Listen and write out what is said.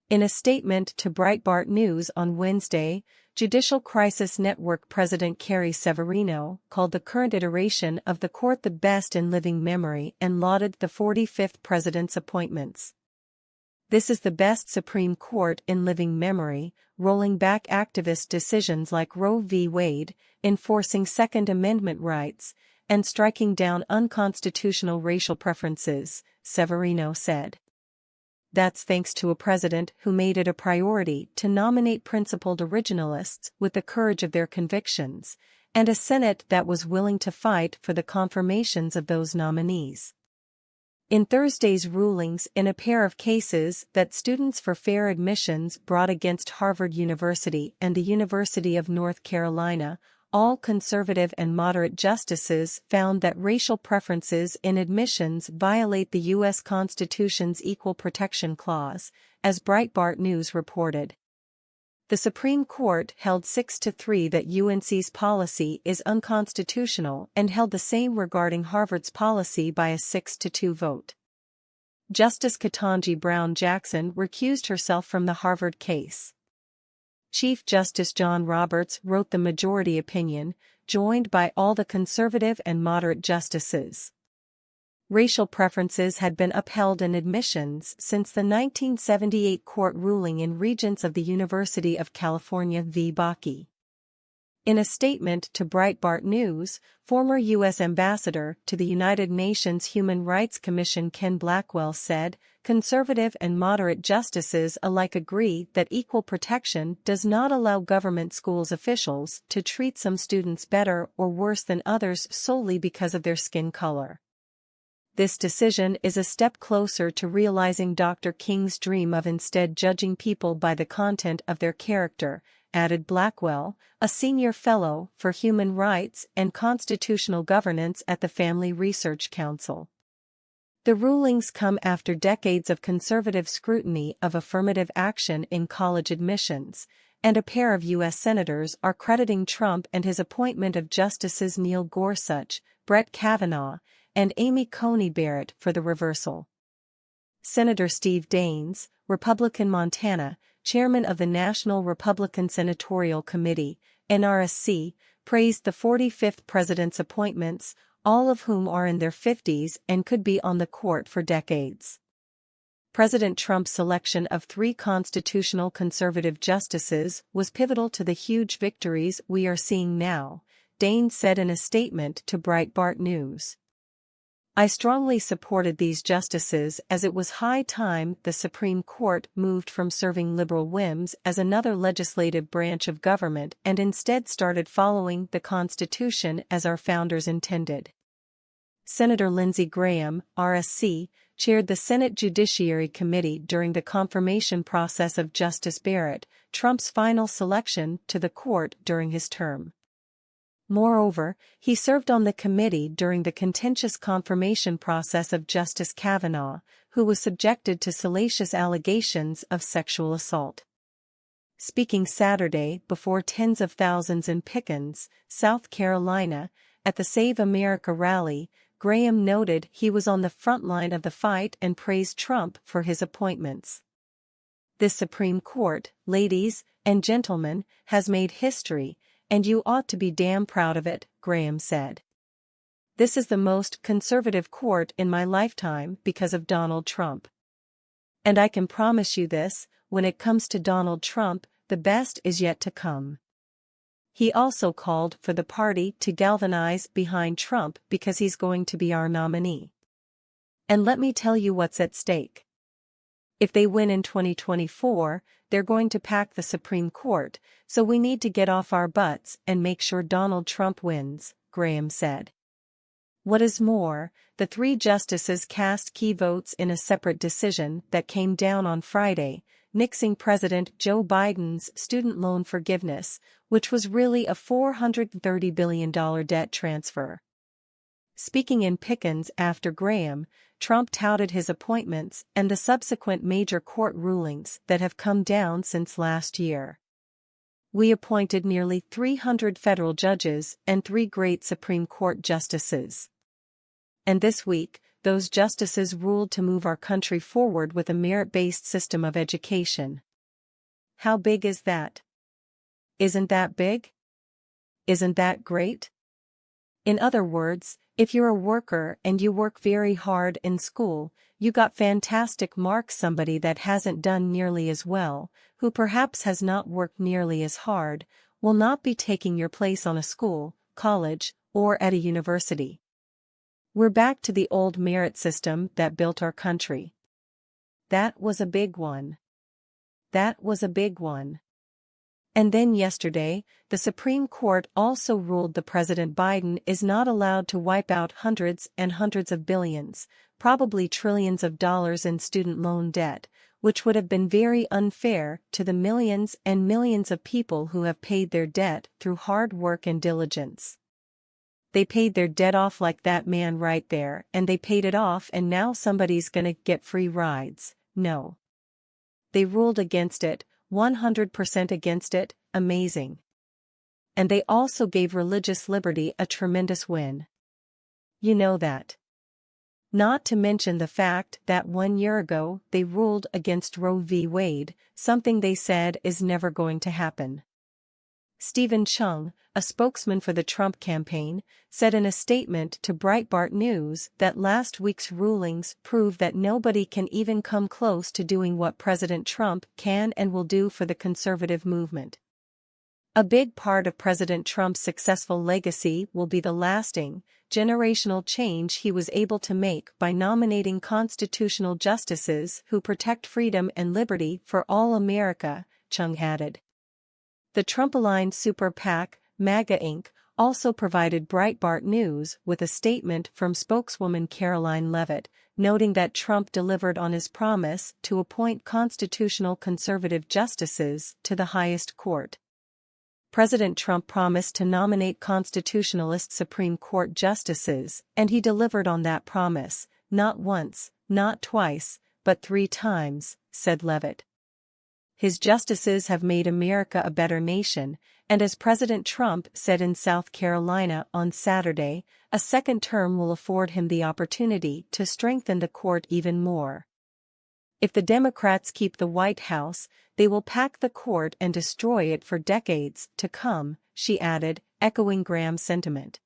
In a statement to Breitbart News on Wednesday, Judicial Crisis Network President Carrie Severino called the current iteration of the court the best in living memory and lauded the 45th president's appointments. "This is the best Supreme Court in living memory, rolling back activist decisions like Roe v. Wade, enforcing Second Amendment rights, and striking down unconstitutional racial preferences," Severino said. "That's thanks to a president who made it a priority to nominate principled originalists with the courage of their convictions, and a Senate that was willing to fight for the confirmations of those nominees." In Thursday's rulings in a pair of cases that Students for Fair Admissions brought against Harvard University and the University of North Carolina, all conservative and moderate justices found that racial preferences in admissions violate the U.S. Constitution's Equal Protection Clause, as Breitbart News reported. The Supreme Court held 6-3 that UNC's policy is unconstitutional and held the same regarding Harvard's policy by a 6-2 vote. Justice Ketanji Brown Jackson recused herself from the Harvard case. Chief Justice John Roberts wrote the majority opinion, joined by all the conservative and moderate justices. Racial preferences had been upheld in admissions since the 1978 court ruling in Regents of the University of California v. Bakke. In a statement to Breitbart News, former U.S. Ambassador to the United Nations Human Rights Commission Ken Blackwell said, "Conservative and moderate justices alike agree that equal protection does not allow government schools officials to treat some students better or worse than others solely because of their skin color. This decision is a step closer to realizing Dr. King's dream of instead judging people by the content of their character," added Blackwell, a senior fellow for human rights and constitutional governance at the Family Research Council. The rulings come after decades of conservative scrutiny of affirmative action in college admissions, and a pair of U.S. senators are crediting Trump and his appointment of Justices Neil Gorsuch, Brett Kavanaugh, and Amy Coney Barrett for the reversal. Senator Steve Daines, Republican Montana, chairman of the National Republican Senatorial Committee, NRSC, praised the 45th president's appointments, all of whom are in their 50s and could be on the court for decades. President Trump's selection of 3 constitutional conservative justices was pivotal to the huge victories we are seeing now, Daines said in a statement to Breitbart News. "I strongly supported these justices as it was high time the Supreme Court moved from serving liberal whims as another legislative branch of government and instead started following the Constitution as our founders intended." Senator Lindsey Graham, RSC, chaired the Senate Judiciary Committee during the confirmation process of Justice Barrett, Trump's final selection to the court during his term. Moreover, he served on the committee during the contentious confirmation process of Justice Kavanaugh, who was subjected to salacious allegations of sexual assault. Speaking Saturday before tens of thousands in Pickens, South Carolina, at the Save America rally, Graham noted he was on the front line of the fight and praised Trump for his appointments. "This Supreme Court, ladies and gentlemen, has made history, and you ought to be damn proud of it," Graham said. "This is the most conservative court in my lifetime because of Donald Trump. And I can promise you this, when it comes to Donald Trump, the best is yet to come." He also called for the party to galvanize behind Trump because he's going to be our nominee. "And let me tell you what's at stake. If they win in 2024, they're going to pack the Supreme Court, so we need to get off our butts and make sure Donald Trump wins," Graham said. What is more, the 3 justices cast key votes in a separate decision that came down on Friday, nixing President Joe Biden's student loan forgiveness, which was really a $430 billion debt transfer. Speaking in Pickens after Graham, Trump touted his appointments and the subsequent major court rulings that have come down since last year. "We appointed nearly 300 federal judges and 3 great Supreme Court justices. And this week, those justices ruled to move our country forward with a merit-based system of education. How big is that? Isn't that big? Isn't that great? In other words, if you're a worker and you work very hard in school, you got fantastic marks. Somebody that hasn't done nearly as well, who perhaps has not worked nearly as hard, will not be taking your place on a school, college, or at a university. We're back to the old merit system that built our country. That was a big one. That was a big one. And then yesterday, the Supreme Court also ruled that President Biden is not allowed to wipe out hundreds and hundreds of billions, probably trillions of dollars in student loan debt, which would have been very unfair to the millions and millions of people who have paid their debt through hard work and diligence. They paid their debt off like that man right there, and they paid it off, and now somebody's gonna get free rides. No. They ruled against it, 100% against it. Amazing. And they also gave religious liberty a tremendous win. You know that. Not to mention the fact that 1 year ago they ruled against Roe v. Wade, something they said is never going to happen. Stephen Chung, a spokesman for the Trump campaign, said in a statement to Breitbart News that last week's rulings prove that nobody can even come close to doing what President Trump can and will do for the conservative movement. A big part of President Trump's successful legacy will be the lasting, generational change he was able to make by nominating constitutional justices who protect freedom and liberty for all America, Chung added. The Trump-aligned super PAC, MAGA Inc., also provided Breitbart News with a statement from spokeswoman Caroline Leavitt, noting that Trump delivered on his promise to appoint constitutional conservative justices to the highest court. President Trump promised to nominate constitutionalist Supreme Court justices, and he delivered on that promise, not once, not twice, but 3 times, said Leavitt. His justices have made America a better nation, and as President Trump said in South Carolina on Saturday, a second term will afford him the opportunity to strengthen the court even more. If the Democrats keep the White House, they will pack the court and destroy it for decades to come, she added, echoing Graham's sentiment.